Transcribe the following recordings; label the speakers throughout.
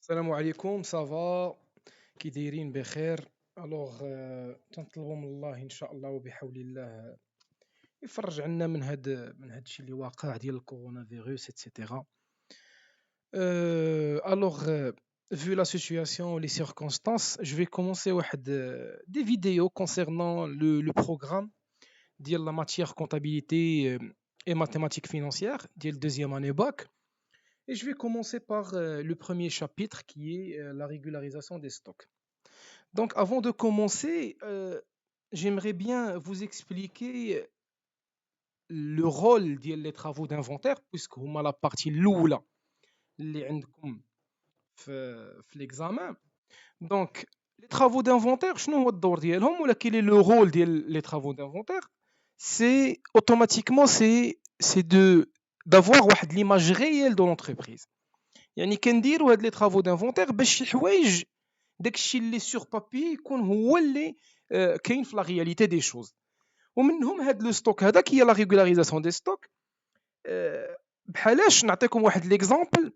Speaker 1: السلام عليكم صافا كي دايرين بخير. الوغ تنطلبوا من الله ان شاء الله وبحول الله يفرج عنا من هاد الشيء اللي واقع ديال الكورونا فيروس ايتترا. Vu la situation, les circonstances, je vais commencer des vidéos concernant le programme de la matière comptabilité et mathématiques financières, de la deuxième année bac. Et je vais commencer par le premier chapitre qui est la régularisation des stocks. Donc, avant de commencer, j'aimerais bien vous expliquer le rôle des travaux d'inventaire, puisque vous la partie l'oula اللي عندكم في l'examen. Donc, les travaux d'inventaire, شنو هو الدور ديالهم ولا quel est le rôle des travaux d'inventaire? C'est automatiquement c'est de d'avoir واحد l'image réelle de l'entreprise. يعني كنديروا هاد لي travaux d'inventaire باش شي حوايج داكشي اللي سور بابي يكون هو اللي كاين في لا رياليتي دي شوز. ومنهم هاد لو ستوك هذاك هي لا ريغولاريزاسيون دي ستوك. بحالاش نعطيكم واحد ليكزامبل.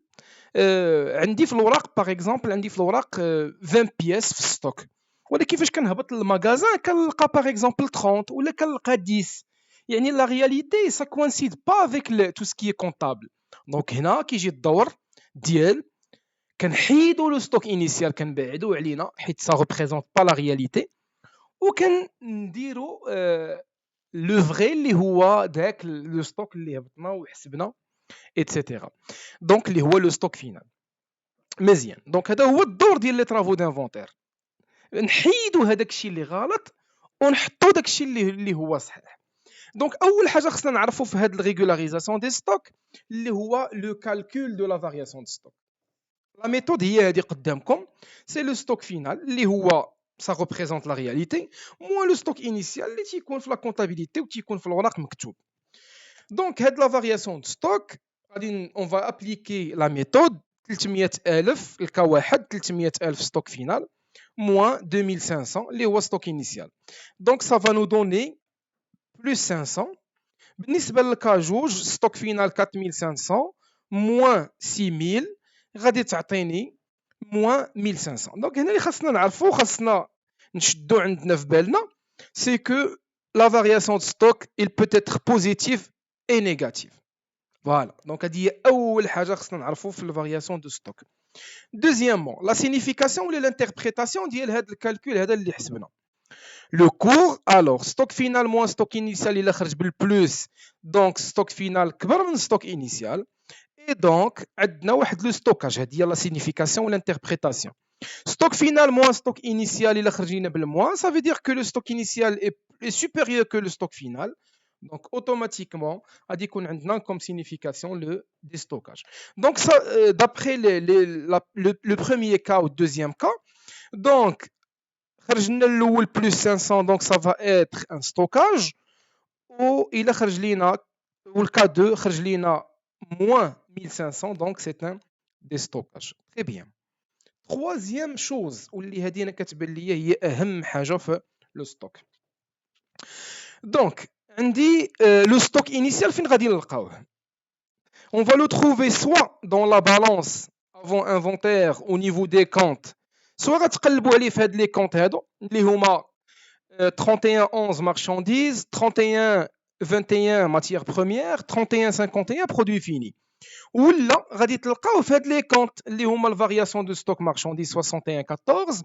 Speaker 1: عندي في الوراق باغ اكزومبل عندي في الوراق 20 بياس في الستوك، ولكن فاش كنهبط للمغازان كنلقى باغ اكزومبل 30 ولا كنلقى 10. يعني لا رياليتي سا كوانسيد با افيك تو سكي كونطابل. دونك هنا كيجي الدور ديال كنحيدوا لو ستوك انيسيال كنبعدوا علينا حيت سا ريبريزونط با لا رياليتي، وكنديروا لو فغي اللي هو داك لو ستوك اللي هبطنا وحسبنا ايتترا. دونك اللي هو لو ستوك فينال. مزيان، دونك هذا هو الدور ديال لي طرافو دانفونتير، نحيدوا هذاك الشيء اللي غلط ونحطوا داك الشيء اللي هو صحيح. دونك اول حاجه خصنا نعرفوا في هذه الريغولاريزاسيون دي ستوك اللي هو لو كالكول دو لا فارياسيون دو ستوك. لا ميثود هي هذه قدامكم، سي لو ستوك فينال اللي هو ça représente la réalité moins le stock initial اللي تيكون في لا كونطابيليتي وتيكون في الوراق مكتوب. دونك هاد لا فارياسيون دو ستوك غادي اون فا ابليكي لا ميثود 300,000 الكا واحد 300,000 ستوك فينال moins 2500 اللي هو ستوك initial. دونك ça va nous donner plus 500. بالنسبه للكا جوج ستوك فينال 4500 moins 6000 غادي تعطيني moins 1500. دونك هنا اللي خاصنا نعرفو خاصنا نشدو عندنا في بالنا سي كو لا فارياسيون دو ستوك il peut être positif et négatif. فوالا، دونك هذه هي اول حاجه خاصنا نعرفو في الفارياسيون دو ستوك. دوزيامون لا سينيفيكاسيون ولا الانتربريتاسيون ديال هذا الكالكول هذا اللي حسبنا. لو كور الوغ ستوك فينال موان ستوك انيسيال الا خرج بالبلوس، دونك ستوك فينال كبر من ستوك انيسيال. Et donc, عندنا واحد لو ستوكاج، هذه هي لا سينيفيكاسيون ولا الانتربريتاسيون. ستوك فينال موان ستوك انيسيال الا خرجينا بالموان ça veut dire que le stock initial est supérieur que le stock final. Donc automatiquement غادي يكون عندنا comme signification le déstockage. Donc ça d'après le premier cas ou le deuxième cas, donc خرجنا الاول plus 500 donc ça va être un stockage. و الا خرج لينا والكا 2 خرج لينا moins 1500 donc c'est un déstockage. Très bien. Troisième chose واللي هذه انا كتبان ليا هي اهم حاجه في لو ستوك. دونك عندي لو ستوك انيسيال فين غادي نلقاوه؟ On va le trouver soit dans la balance avant inventaire au niveau des comptes، soit غتقلبوا عليه في هاد لي كونط هادو اللي هما 31 11 marchandises, 31 21 matières premières, 31 51 produits finis. ولا غادي تلقاو في هاد لي كونط اللي هما الفارياسيون دو ستوك مارشانديز 61 14،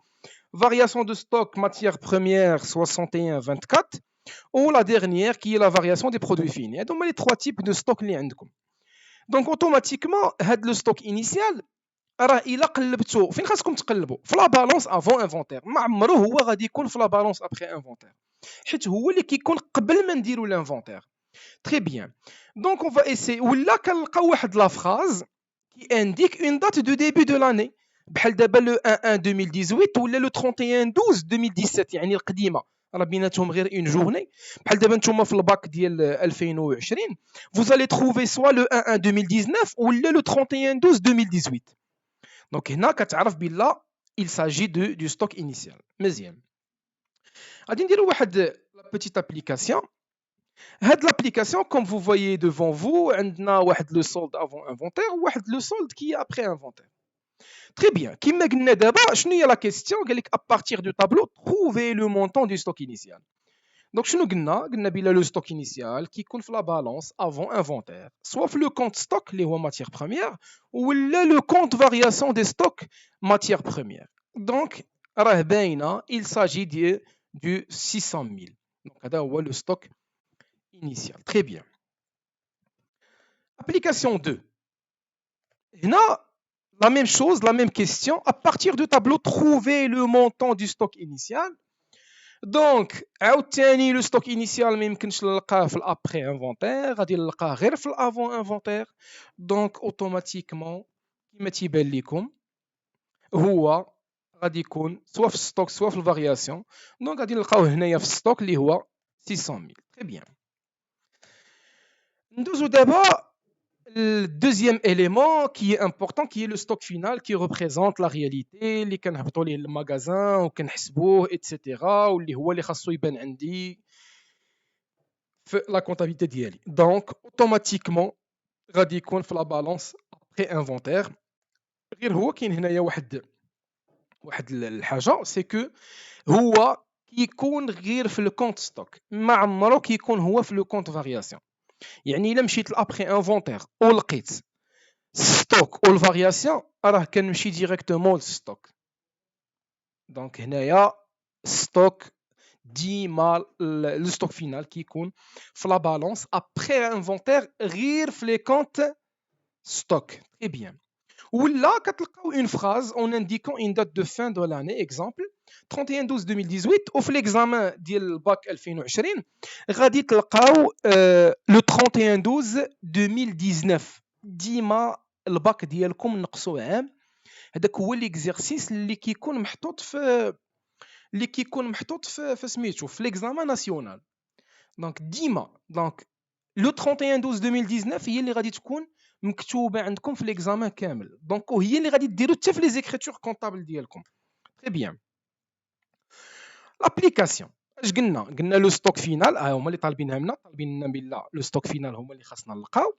Speaker 1: variation de stock matières premières 61 24 ou la dernière qui est la variation des produits finis. Donc les trois types de stock اللي عندكم. Donc automatiquement هاد لو ستوك انيسيال راه الا قلبتو فين خاصكم تقلبوا في لا بالونس افون انفونتير، ما عمره هو غادي يكون في لا بالونس ابخي انفونتير حيت هو اللي كيكون قبل ما نديروا الانفونتير. تري بيان. دونك اون فا ايسي ولا كنلقاو واحد لا فراز كي انديك اون دات دو ديبي دو لاني، بحال دابا لو 1 1 2018 ولا لو 31 12 2017 يعني القديمه راه بيناتهم غير اون جورني. بحال دابا نتوما في الباك ديال 2020 vous allez trouver soit le 1 1 2019 ولا le 31 12 2018. دونك هنا كتعرف بلا il s'agit du stock initial. مزيان، غادي نديرو واحد لا بيتيت ابليكاسيون. هاد l'application comme vous voyez devant vous عندنا واحد لو solde avant inventaire وواحد لو solde qui est après inventaire. Très bien. كما قلنا دابا شنو هي لا كيستيون؟ قال لك à partir du tableau trouver le montant du stock initial. Donc شنو قلنا بلا لو ستوك initial كيكون في لا بالانس avant inventaire soit في لو كونت ستوك اللي هو matière première ولا لو كونت variation des stocks matière première. Donc راه باينه il s'agit du 600 000. Donc هذا هو le stock initial. Très bien. Application 2. هنا la même chose, la même question. À partir du tableau, trouver le montant du stock initial. Donc, عاوتاني le stock initial ما يمكنش نلقاه في l'après inventaire، غادي نلقاه غير في l'avant inventaire. Donc, automatiquement كما تيبان لكم هو غادي يكون سوا في الستوك سوا في الفارياسيون. دونك غادي نلقاوه هنايا في الستوك اللي هو 600 000. Très bien. ندوزو دابا le deuxième élément qui est important, qui est le stock final, qui représente la réalité, اللي كنهبطوا ليه المغازان وكنحسبوه etc. واللي هو اللي خاصو يبان عندي في لا كونتابيليتي ديالي. دونك اوتوماتيكمون غادي يكون في لا بالانس ابري انفونتير. غير هو كاين هنايا واحد الحاجه سي كو هو كيكون غير في لو كونت ستوك، ما عمرو كيكون هو في لو كونت فارياسيون. يعني الا مشيت لابري انفونتير ولقيت ستوك او الفارياسيون راه كنمشي ديريكتومون للستوك. دونك هنايا ستوك ديما لو ستوك فينال كيكون في لا بالانس ابري انفونتير غير في لي كونت ستوك. تري بيان. ولا كتلقاو اون فراز اون انديكون اون دات دو فان دو لاني اكزامبل 31 12 2018 وفي ليكزامان ديال الباك 2020 غادي تلقاو لو 31 12 2019. ديما الباك ديالكم نقصوا عام. هذاك هو ليكزيرسيس اللي كيكون محطوط في سميتو في ليكزامان ناسيونال. دونك ديما دونك لو 31 12 2019 هي اللي غادي تكون مكتوبه عندكم في ليكزامان كامل. دونك وهي اللي غادي ديروا حتى في لي زيكريتور كونطابل ديالكم. تري بيان. لابليكاسيون اش قلنا لو ستوك فينال هما اللي طالبينها منا، طالبين لنا بلا لو ستوك فينال هما اللي خاصنا نلقاو.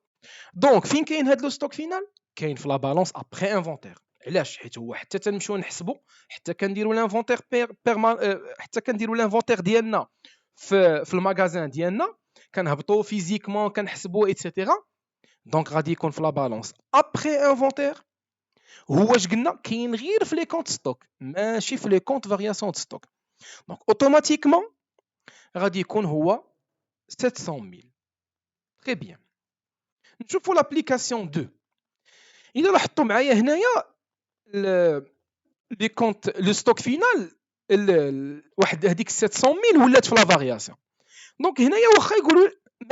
Speaker 1: دونك فين كاين هاد لو ستوك فينال؟ كاين في لا بالانس ابري انفونتير. علاش؟ حيت هو حتى تنمشيو نحسبوا حتى كنديروا لانفونتير حتى كنديروا لانفونتير ديالنا في المغازان ديالنا كنهبطوا فيزيكمون كنحسبوا ايتترا. دونك غادي يكون في لا بالانس ابري انفونتير. هو اش قلنا كاين غير في لي كونت ستوك ماشي في لي كونت فارياسيون د ستوك. دونك اوتوماتيكمون غادي يكون هو 700000. تري بيان. نشوفوا لابليكاسيون 2. اذا لاحظتوا معايا هنايا لي كونت لو ستوك فينال واحد هذيك 700000 ولات في لا فارياسيون. دونك هنايا واخا يقولوا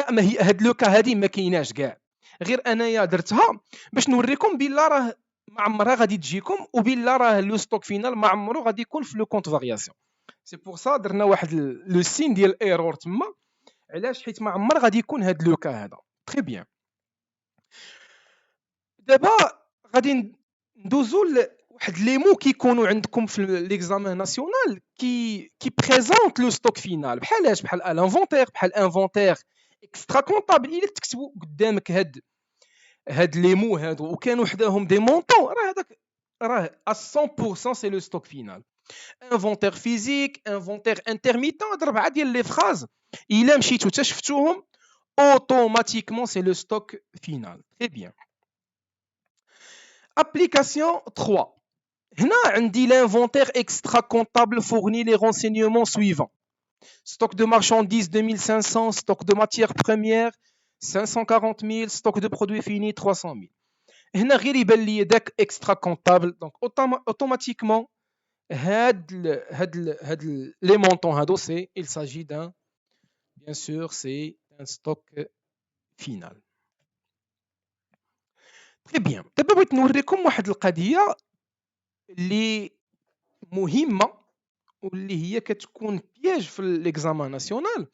Speaker 1: ما هي هاد لوكا هادي ما كايناش كاع، غير انايا درتها باش نوريكم بلا راه ما عمرها غادي تجيكم وبلا راه لو ستوك فينال ما عمرو غادي يكون في لو كونت فارياسيون. سي بور سا درنا واحد لو سين ديال ايرور تما. علاش؟ حيت ما عمر غادي يكون هاد لوكا هذا. تري بيان. دابا غادي ندوزو واحد لي مو كيكونوا عندكم في ليكزامان ناسيونال كي بريزونط لو ستوك فينال بحالاش بحال الانفونتير بحال انفونتير اكسترا كونطابل. الا تكتبوا قدامك هاد لي مو هادو وكانوا وحداهم دي مونطون راه هذاك راه 100% سي لو ستوك فينال. انفونتير فيزيك انفونتير انترميتون هاد 4 ديال لي فراز الا مشيتو حتى شفتوهم اوتوماتيكمون سي لو ستوك فينال. تري بيان. Application 3. هنا عندي l'inventaire extra comptable fournit les renseignements suivants. Stock de marchandises 2500, stock de matières premières 540 000, stock de produits finis 300 000. هنا غير يبان لي داك extra comptable. Donc automatiquement هاد les montants هادو il s'agit d'un, bien sûr c'est un stock final. Très bien. دابا بغيت نوريكم واحد القضيه اللي مهمه واللي هي كتكون بياج في ليكزامان ناسيونال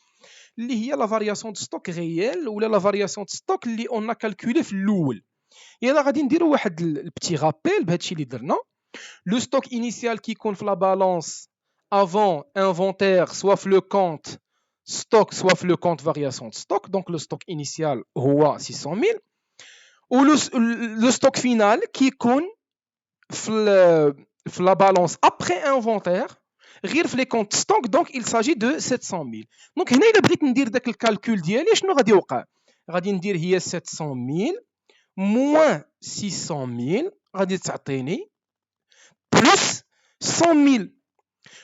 Speaker 1: اللي هي لا فارياسيون دو ستوك ريال ولا لا فارياسيون دو ستوك اللي اون كالكولي في الاول. يلا غادي نديروا واحد البتي رابيل بهادشي اللي درنا. لو ستوك انيسيال كيكون في لا بالانس افون انفونتير سوا في لو كونت ستوك سوا في لو كونت فارياسيون دو ستوك. دونك لو ستوك انيسيال هو 600000 و لو ستوك فينال كيكون في la balance après inventaire غير في les comptes stock, donc il s'agit de 700 000. donc هنا الا بغيت ندير داك الكالكول ديالي شنو غادي يوقع؟ غادي ندير هي 700 000 moins 600 000 غادي تعطيني بلس 100 000.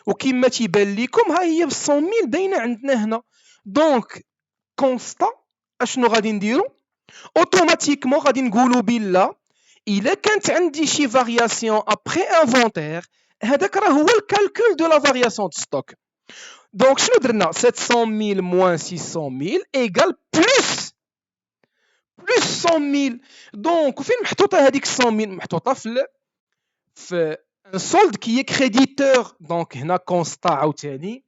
Speaker 1: وكما تيبان لكم ها هي 100 000 باينه عندنا هنا. دونك كونستا اشنو غادي نديرو؟ اوتوماتيكمون غادي نقولوا بلا الا كانت عندي شي فارياسيون ابري انفونتير هذاك راه هو الكالكول دو لا فارياسيون دو ستوك. دونك شنو درنا؟ 700 000 moins 600 000 égale plus 100 000. دونك فين محطوطه هذيك 100 000؟ محطوطه في ان سولد كي كريديتور. دونك هنا كونستا عاوتاني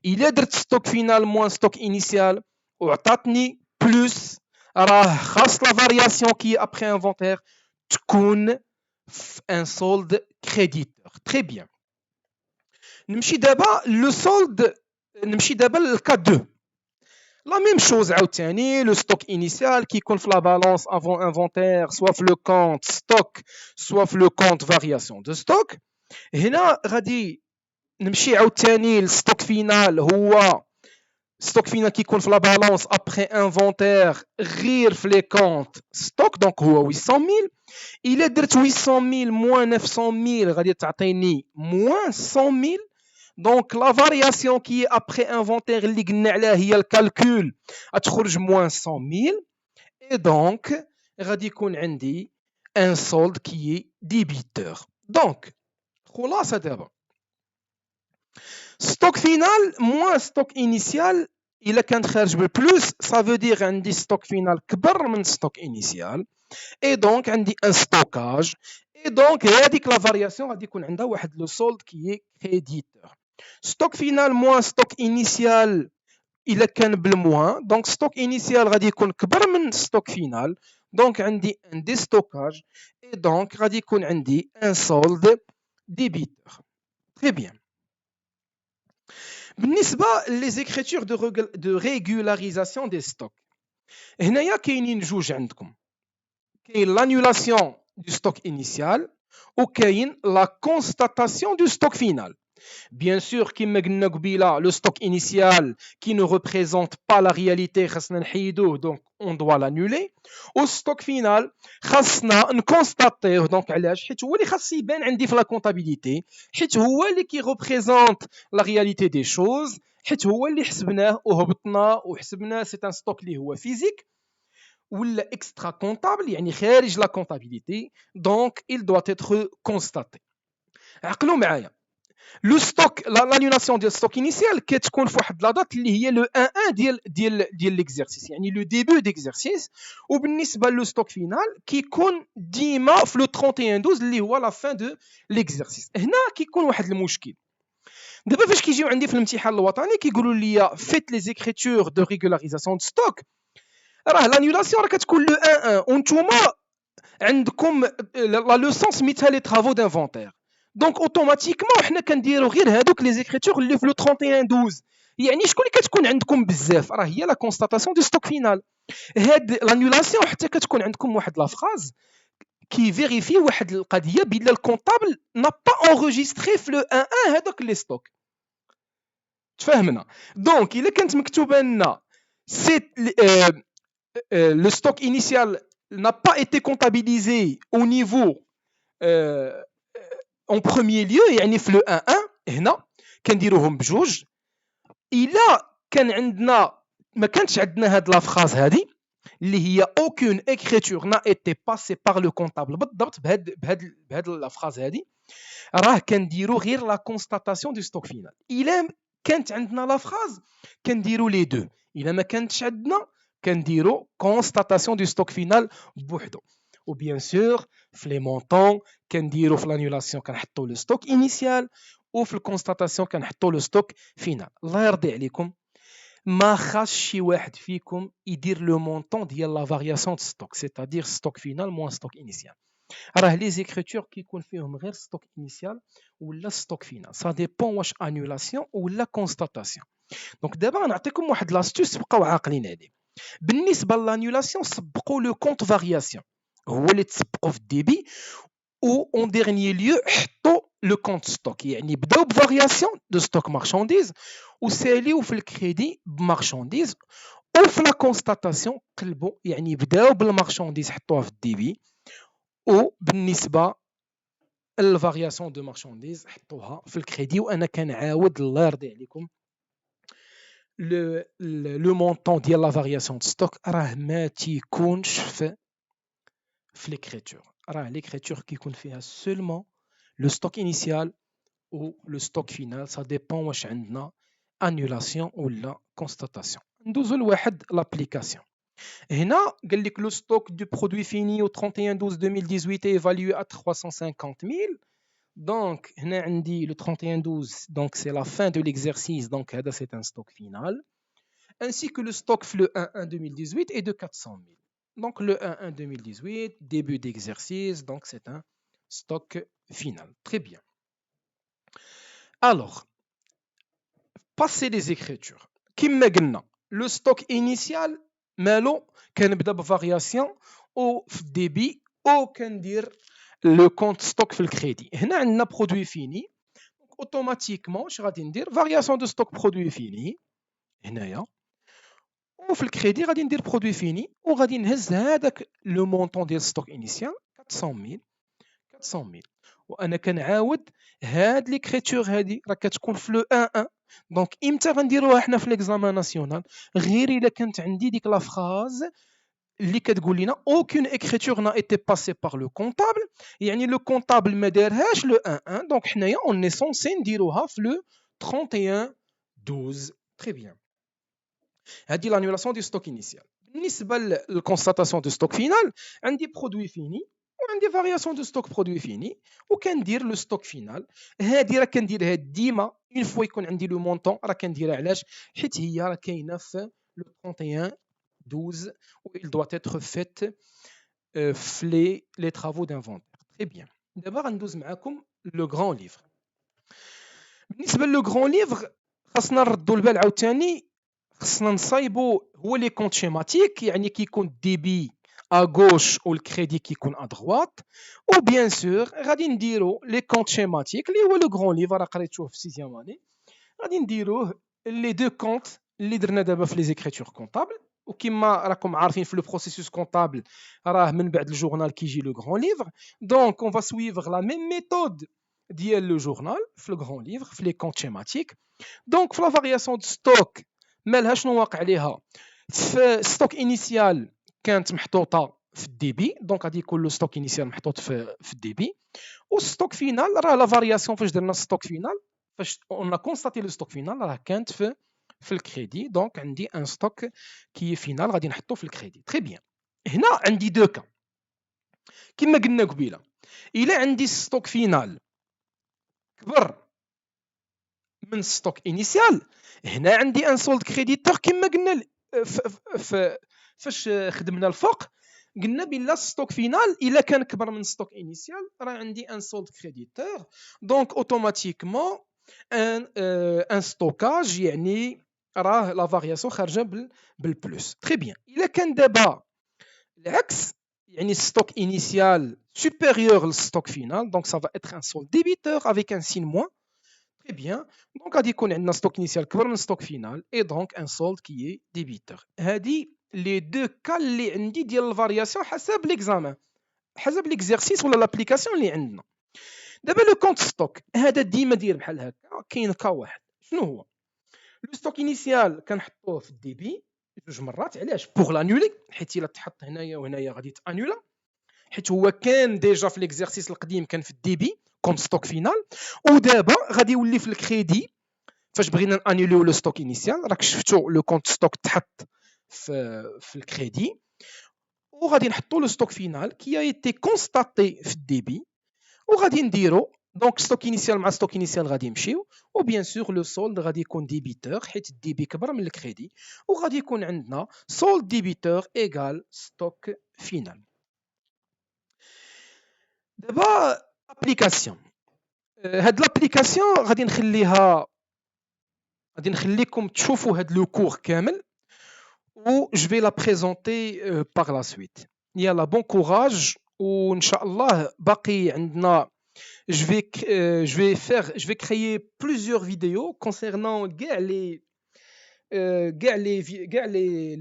Speaker 1: الا درت ستوك فينال موان ستوك انيسيال وعطاتني بلس راه خاص لا فارياسيون كي ابري انفونتير تكون في ان سولد كريديتور. تري بيان. نمشي دابا لو سولد، نمشي دابا للكا 2. لا ميم شوز عاوتاني لو ستوك انيسيال كيكون في لا بالانس افون انفونتير سوا في لو كونت ستوك سوا في لو كونت فارياسيون دو ستوك. هنا غادي نمشي عاوتاني للستوك فينال، هو ستوك فينال كيكون في لا بالانس ابري انفونتير غير في لي كونت ستوك، دونك هو 800 000. الا درت 800 000 موان 900 000 غادي تعطيني موان 100 000. دونك لا فارياسيون كي ابري انفونتير اللي قلنا عليها هي الكالكول غتخرج موان 100 000. اي دونك غادي يكون عندي ان سولد كي ديبيتور. دونك خلاصه دابا ستوك فينال موان ستوك انيسيال الا كان خارج بالبلوس سا فو دير عندي ستوك فينال كبر من ستوك انيسيال اي دونك عندي ان ستوكاج. اي دونك هذيك لا فارياسيون غادي يكون عندها واحد لو سولد كي كريديتور. ستوك فينال موان ستوك انيسيال الا كان بالموان، دونك ستوك انيسيال غادي يكون كبر من ستوك فينال، دونك عندي ان دي ستوكاج اي دونك غادي يكون عندي ان سولد ديبيتور. تري بيان. بالنسبه لي زيكريتور دو ريغولاريزاسيون دي ستوك، هنايا كاينين جوج عندكم، كاين لانولاسيون دو ستوك انيسيال وكاين لا كونستاتاسيون دو ستوك فينال. Bien sûr, كما قلنا قبيله لو ستوك انيسيال qui ne représente pas la réalité خاصنا نحيدوه، دونك on doit l'annuler. و ستوك فينال خاصنا نكونستاتيوه. دونك علاش؟ حيت هو اللي خاص يبان عندي في لا كونطابيليتي، حيت هو اللي كي ريبريزونت لا رياليتي دي شوز، حيت هو اللي حسبناه وهبطناه وحسبناه. سي ان ستوك اللي هو فيزيك ولا اكسترا كونطابل يعني خارج لا كونطابيليتي، دونك il doit être constaté. عقلوا معايا لو ستوك لانولاسيون ديال ستوك انيسيال كتكون في واحد لا دات اللي هي لو 1 1 ديال ليكزيرسيس، يعني لو ديبي ديكزيرسيس. وبالنسبه لو ستوك فينال كيكون ديما في لو 31 12 اللي هو لا فان دو ليكزيرسيس. هنا كيكون واحد المشكل. دابا فاش كيجيو عندي في الامتحان الوطني كيقولوا لي فيت لي زيكريتور دو ريغولاريزاسيون دو ستوك، راه لانولاسيون راه كتكون لو 1 1 وانتوما عندكم لا لوسون سميتها لي ترافو دانفونتير. دونك اوتوماتيكمون حنا كنديروا غير هذوك لي زيكريتور اللي في لو 31 12. يعني شكون اللي كتكون عندكم بزاف؟ راه هي لا كونستاتاسيون دو ستوك فينال. هاد لانولاسيون حتى كتكون عندكم واحد لا فراز كي فيريفي واحد القضيه بلا الكونطابل نا با انغيستري في لو 1 1 هذوك لي ستوك. تفهمنا؟ دونك الا كانت مكتوبه لنا سي le stock initial n'a pas été comptabilisé au niveau en premier lieu، يعني في لو 1 1 هنا كنديروهم بجوج. الا كان عندنا ما كانتش عندنا هاد لا فراز هادي اللي هي aucune écriture n'a été passée par le comptable بالضبط بهاد لا فراز هادي، راه كنديرو غير لا كونستاتاسيون دو ستوك فينال. الا كانت عندنا لا فراز كنديرو لي دو، الا ما كانتش عندنا كنديرو كونستاتاسيون دو ستوك فينال بوحدو. وبيان سور في لي مونطون كنديرو في لانولاسيون كنحطو لو ستوك انيسيال وفي الكونستاتاسيون كنحطو لو ستوك فينال. الله يرضي عليكم ما خاص شي واحد فيكم يدير لو مونطون ديال لا فارياسيون دو ستوك، سيتادير ستوك فينال موان ستوك انيسيال. راه لي زيكريتور كيكون فيهم غير ستوك انيسيال ولا ستوك فينال، سا ديبون واش انولاسيون ولا كونستاتاسيون. دونك دابا غنعطيكم واحد لاستوس بقاو عاقلين عليه. بالنسبه لانولاسيون سبقوا لو كونت فارياسيون، هو اللي تسبقوا في الديبي ou en dernier lieu حطوا le compte stock يعني بداو بفارياسيون دو ستوك مارشانديز وساليو في الكريدي بمارشانديز وفي لا كونستاتاسيون قلبوا يعني بداو بالمارشانديز حطوها في الديبي وبالنسبه الفارياسيون دو مارشانديز حطوها في الكريدي. وانا كنعاود الله يرضي عليكم لو مونطون ديال لا فارياسيون دو ستوك راه ما تيكونش في ليكريتور، راه ليكريتور كيكون فيها سولمون لو ستوك انيسيال ou le stock final. Ça dépend واش عندنا annulation ولا constatation. ندوزو لواحد l'application. هنا قال لك le stock du produit fini au 31/12/2018 est évalué à 350 000. Donc هنا عندي le 31/12 donc c'est la fin de l'exercice, donc هذا c'est un stock final. Ainsi que le stock le 1/1/2018 est de 400 000. Donc le 1/1/2018 début d'exercice, donc c'est un stock final. Très bien. Alors, passer les écritures. كما قلنا le stock initial مالو كنبدا بفارياسيون او في الديبي او كندير لو كونت ستوك في الكريدي. هنا عندنا برودوي فيني اوتوماتيكمون اش غادي ندير فارياسيون دو ستوك برودوي فيني هنايا وفي الكريدي غادي ندير برودوي فيني وغادي نهز هذاك لو مونطون ديال ستوك انيسيال 400 000. وانا كنعاود هاد ليكريتور هادي راه كتكون في لو 1 دونك امتى غنديروها حنا في ليكزامان ناسيونال؟ غير الا كانت عندي ديك لا فراز اللي كتقول لنا aucune écriture n'a été passée par le comptable، يعني لو كونطابل ما دارهاش لو 1 دونك حنايا اون ني سونسي نديروها في لو 31/12. تري بيان. هذه لانيولاسيون دي ستوك انيسيال. بالنسبه للكونستاتاسيون دو ستوك فينال عندي برودوي فيني وعندي فارياسيون دو ستوك برودوي فيني وكندير لو ستوك فينال. هذه راه كنديرها ديما اون فوا يكون عندي لو مونطون راه كنديرها علاش؟ حيت هي راه كاينه في لو 31/12 و il doit être fait في les travaux d'inventaire. Très bien. دابا غندوز معكم لو غران ليفر. بالنسبه لو غران ليفر خاصنا نردوا البال عاوتاني، خاصنا نصايبوا هو لي كونت شيماتيك يعني كيكون الديبي ا غوش والكريدي كيكون ا دروات، و بيان سور غادي نديروا لي كونت شيماتيك اللي هو لو غران ليفر راه قريتوه في سيزيام اني. غادي نديروه لي دو كونت اللي درنا دابا في لي زيكريتور كونطابل، وكما راكم عارفين في لو بروسيسوس كونطابل راه من بعد الجورنال كيجي لو غران ليفر. دونك اون فا سويفر لا ميم ميثود ديال لو جورنال في لو غران ليفر في لي كونت شيماتيك. دونك في لا فارياسيون دو ستوك مالها شنو واقع عليها؟ في ستوك انيسيال كانت محطوطه في الديبي، دونك غادي يكون لو ستوك انيسيال محطوط في الديبي، والستوك فينال راه لا فارياسيون فاش درنا ستوك فينال فاش اون كونستاتي لو ستوك فينال راه كانت في الكريدي. دونك عندي ان ستوك كي فينال غادي نحطو في الكريدي. تري بيان. هنا عندي دو كا كما قلنا قبيله، الا عندي ستوك فينال كبر من ستوك انيسيال هنا عندي ان سولد كريديتور كما قلنا فاش خدمنا الفوق قلنا بلا ستوك فينال الا كان كبر من ستوك انيسيال راه عندي ان سولد كريديتور. دونك اوتوماتيكمون ان ستوكاج يعني راه لا فارياسيون خارجه بالبلوس. تري بيان. الا كان دابا العكس يعني ستوك انيسيال supérieur للستوك فينال دونك ça va être un solde débiteur avec un signe moins. Très bien. Donc, غادي يكون عندنا ستوك initial كبر من ستوك فينال et donc un solde qui est débiteur. هادي لي دو كا اللي عندي ديال الفارياسيون حسب ليكزامان حسب ليكزيرسيس ولا لابليكاسيون اللي عندنا. دابا لو كونت ستوك هذا ديما داير بحال هكا. كاين كا واحد شنو هو؟ لو ستوك انيسيال كنحطوه في الديبي جوج مرات. علاش؟ بوغ لانولي، حيت الا تحط هنايا وهنايا غادي تانولا، حيت هو كان ديجا في ليكزيرسيس القديم كان في الديبي كوم ستوك فينال، ودابا غادي يولي في الكريدي فاش بغينا انوليو لو ستوك انيسيال. راك شفتوا لو كونت ستوك تحط في الكريدي وغادي نحطوا لو ستوك فينال كي ايتي كونستاتي في الديبي وغادي نديرو دونك ستوك انيسيال مع ستوك انيسيال غادي يمشيو، وبيان سور لو سولد غادي يكون ديبيتور حيت الديبي كبر من الكريدي، وغادي يكون عندنا سولد ديبيتور ايغال ستوك فينال. دابا ابليكاسيون هاد لابليكاسيون غادي نخليكم تشوفوا هاد لو كور كامل و جو في لا بريزونتي باغ لا سويت. يلا بون كوراج وان شاء الله باقي عندنا. Je vais créer plusieurs vidéos concernant les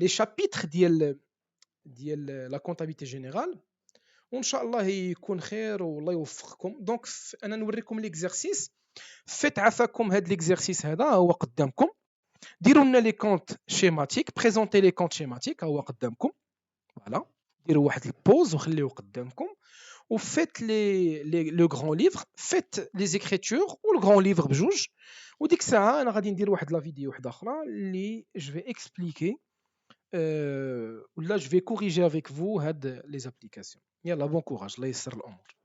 Speaker 1: chapitres ديال la comptabilité générale. وان شاء الله يكون خير والله يوفقكم. دونك انا نوريكم ليكزارسيس. فيت عفاكم هاد ليكزارسيس هذا هو قدامكم. ديروا لنا لي كونت شيماتيك، بريزونتي لي كونت شيماتيك هو قدامكم. فوالا، ديروا واحد البوز وخليوه قدامكم وفيت لو غران ليفر، فيت لي زيكريتور والغران ليفر بجوج. وديك الساعه انا غادي ندير واحد لا فيديو واحده اخرى اللي جو في اكسبليكي ولا جو في كوريجي افيك فو هاد لي زابليكاسيون. يلا بون كوراج، الله يسر الامور.